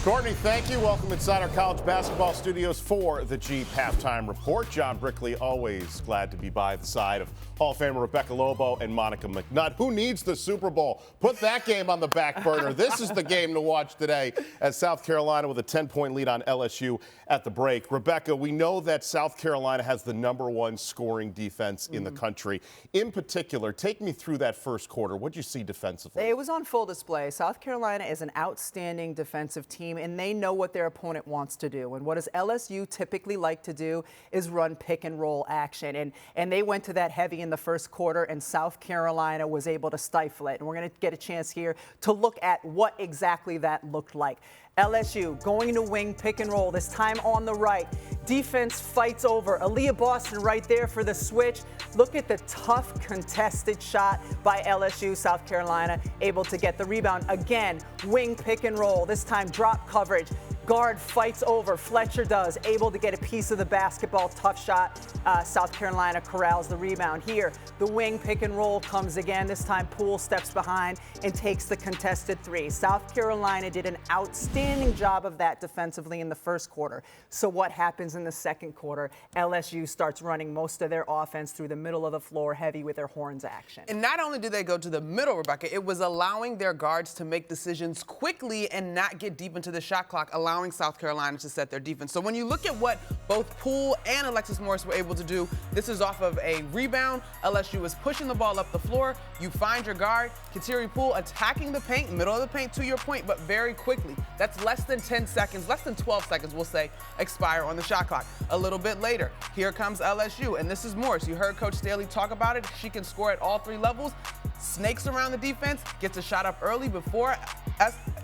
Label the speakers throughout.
Speaker 1: Courtney, thank you. Welcome inside our college basketball studios for the Jeep Halftime Report. John Brickley, always glad to be by the side of Hall of Famer Rebecca Lobo and Monica McNutt. Who needs the Super Bowl? Put that game on the back burner. This is the game to watch today as South Carolina with a 10-point lead on LSU at the break. Rebecca, we know that South Carolina has the #1 scoring defense in the country. In particular, take me through that first quarter. What did you see defensively?
Speaker 2: It was on full display. South Carolina is an outstanding defensive team, and they know what their opponent wants to do. And what does LSU typically like to do is run pick and roll action. And they went to that heavy in the first quarter, and South Carolina was able to stifle it. And we're going to get a chance here to look at what exactly that looked like. LSU going to wing pick and roll, this time on the right. Defense fights over. Aaliyah Boston right there for the switch. Look at the tough contested shot by LSU. South Carolina able to get the rebound. Again, wing pick and roll, this time drop coverage. Guard fights over. Fletcher does, able to get a piece of the basketball. Tough shot. South Carolina corrals the rebound. Here, the wing pick and roll comes again. This time, Poole steps behind and takes the contested three. South Carolina did an outstanding job of that defensively in the first quarter. So what happens in the second quarter? LSU starts running most of their offense through the middle of the floor, heavy with their horns action.
Speaker 3: And not only did they go to the middle, Rebecca, it was allowing their guards to make decisions quickly and not get deep into the shot clock, allowing South Carolina to set their defense. So when you look at what both Poole and Alexis Morris were able to do, this is off of a rebound. LSU is pushing the ball up the floor. You find your guard, Kateri Poole attacking the paint, middle of the paint to your point, but very quickly. That's less than 10 seconds, less than 12 seconds, we'll say, expire on the shot clock. A little bit later, here comes LSU, and this is Morris. You heard Coach Staley talk about it. She can score at all three levels. Snakes around the defense, gets a shot up early before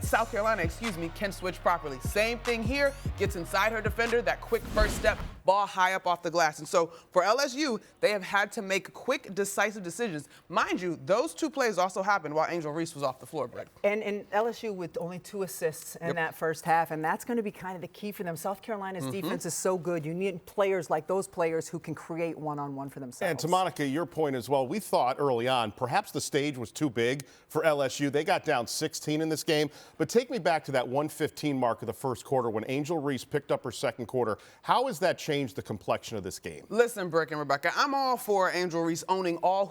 Speaker 3: South Carolina, can switch properly. Same thing here, gets inside her defender, that quick first step, ball high up off the glass. And so for LSU, they have had to make quick, decisive decisions. Mind you, those two plays also happened while Angel Reese was off the floor, Brett.
Speaker 2: And LSU with only 2 assists in that first half, and that's going to be kind of the key for them. South Carolina's defense is so good. You need players like those players who can create one-on-one for themselves.
Speaker 1: And to Monica, your point as well, we thought early on perhaps the stage was too big for LSU. They got down 16 in this game. But take me back to that 1:15 mark of the first quarter when Angel Reese picked up her second quarter. How has that changed the complexion of this game?
Speaker 3: Listen, Brick and Rebecca, I'm all for Angel Reese owning all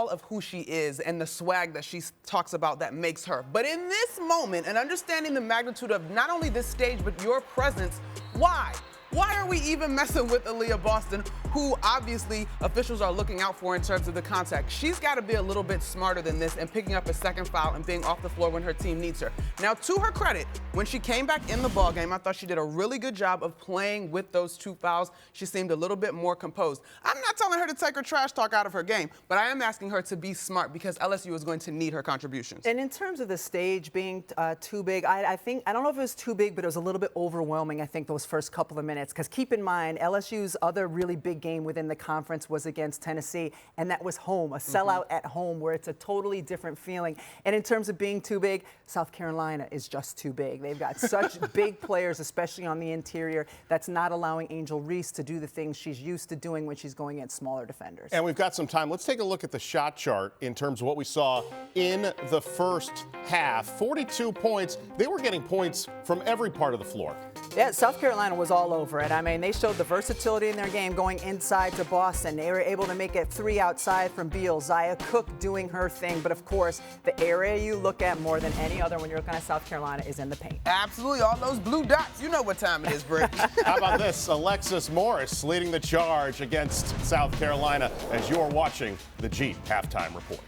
Speaker 3: of who she is and the swag that she talks about that makes her. But in this moment, and understanding the magnitude of not only this stage, but your presence, why? Why are we even messing with Aaliyah Boston, who obviously officials are looking out for in terms of the contact? She's got to be a little bit smarter than this and picking up a second foul and being off the floor when her team needs her. Now, to her credit, when she came back in the ballgame, I thought she did a really good job of playing with those 2 fouls. She seemed a little bit more composed. I'm not telling her to take her trash talk out of her game, but I am asking her to be smart because LSU is going to need her contributions.
Speaker 2: And in terms of the stage being too big, I don't know if it was too big, but it was a little bit overwhelming, I think, those first couple of minutes. Because keep in mind, LSU's other really big game within the conference was against Tennessee, and that was home, a sellout at home where it's a totally different feeling. And in terms of being too big, South Carolina is just too big. They've got such big players, especially on the interior, that's not allowing Angel Reese to do the things she's used to doing when she's going against smaller defenders.
Speaker 1: And we've got some time. Let's take a look at the shot chart in terms of what we saw in the first half. 42 points. They were getting points from every part of the floor.
Speaker 2: Yeah, South Carolina was all over it. I mean, they showed the versatility in their game going inside to Boston. They were able to make it 3 outside from Beal. Zia Cook doing her thing. But, of course, the area you look at more than any other when you're looking at South Carolina is in the paint.
Speaker 3: Absolutely. All those blue dots. You know what time it is, Brick.
Speaker 1: How about this? Alexis Morris leading the charge against South Carolina as you're watching the Jeep Halftime Report.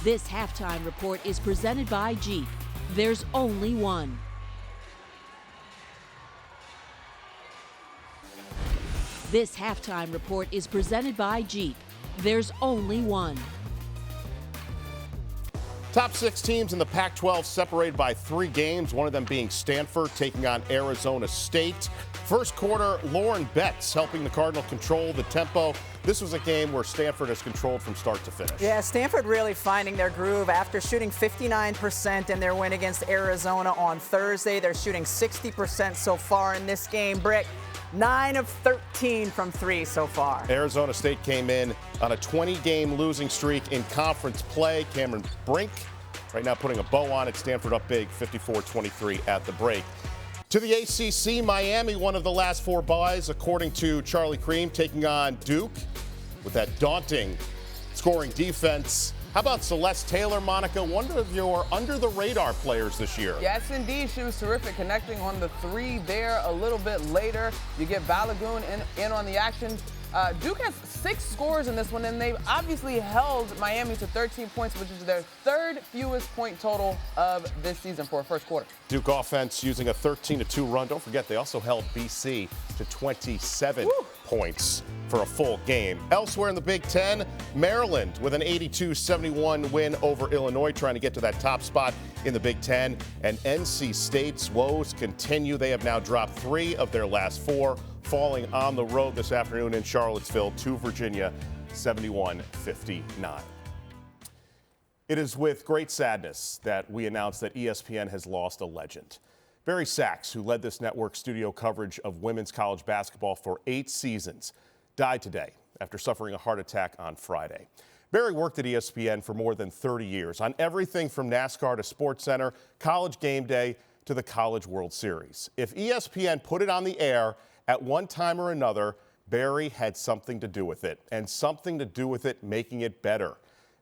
Speaker 4: This Halftime Report is presented by Jeep. There's only one. This Halftime Report is presented by Jeep. There's only one.
Speaker 1: Top 6 teams in the Pac-12 separated by 3 games, one of them being Stanford taking on Arizona State. First quarter, Lauren Betts helping the Cardinal control the tempo. This was a game where Stanford has controlled from start to finish.
Speaker 2: Yeah, Stanford really finding their groove after shooting 59% in their win against Arizona on Thursday. They're shooting 60% so far in this game. Brick, 9 of 13 from 3 so far.
Speaker 1: Arizona State came in on a 20-game losing streak in conference play. Cameron Brink Right now putting a bow on it. Stanford up big, 54-23 at the break. To the ACC, Miami, one of the last 4 buys, according to Charlie Cream, taking on Duke with that daunting scoring defense. How about Celeste Taylor, Monica, one of your under-the-radar players this year?
Speaker 3: Yes, indeed. She was terrific, connecting on the 3 there a little bit later. You get Balagoon in on the action. Duke has 6 scores in this one, and they've obviously held Miami to 13 points, which is their 3rd fewest point total of this season for a first quarter.
Speaker 1: Duke offense using a 13-2 run. Don't forget, they also held BC to 27 points for a full game. Elsewhere in the Big Ten, Maryland with an 82-71 win over Illinois, trying to get to that top spot in the Big Ten. And NC State's woes continue. They have now dropped 3 of their last 4, falling on the road this afternoon in Charlottesville to Virginia, 71-59. It is with great sadness that we announce that ESPN has lost a legend. Barry Sachs, who led this network studio coverage of women's college basketball for 8 seasons, died today after suffering a heart attack on Friday. Barry worked at ESPN for more than 30 years on everything from NASCAR to SportsCenter, College Game Day to the College World Series. If ESPN put it on the air at one time or another, Barry had something to do with it, and something to do with it making it better.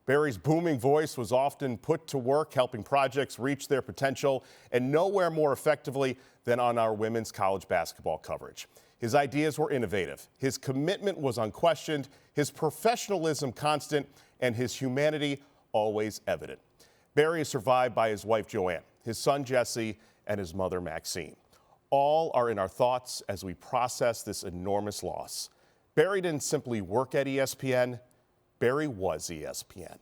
Speaker 1: Barry's booming voice was often put to work helping projects reach their potential, and nowhere more effectively than on our women's college basketball coverage. His ideas were innovative, his commitment was unquestioned, his professionalism constant, and his humanity always evident. Barry is survived by his wife Joanne, his son Jesse, and his mother Maxine. All are in our thoughts as we process this enormous loss. Barry didn't simply work at ESPN, Barry was ESPN.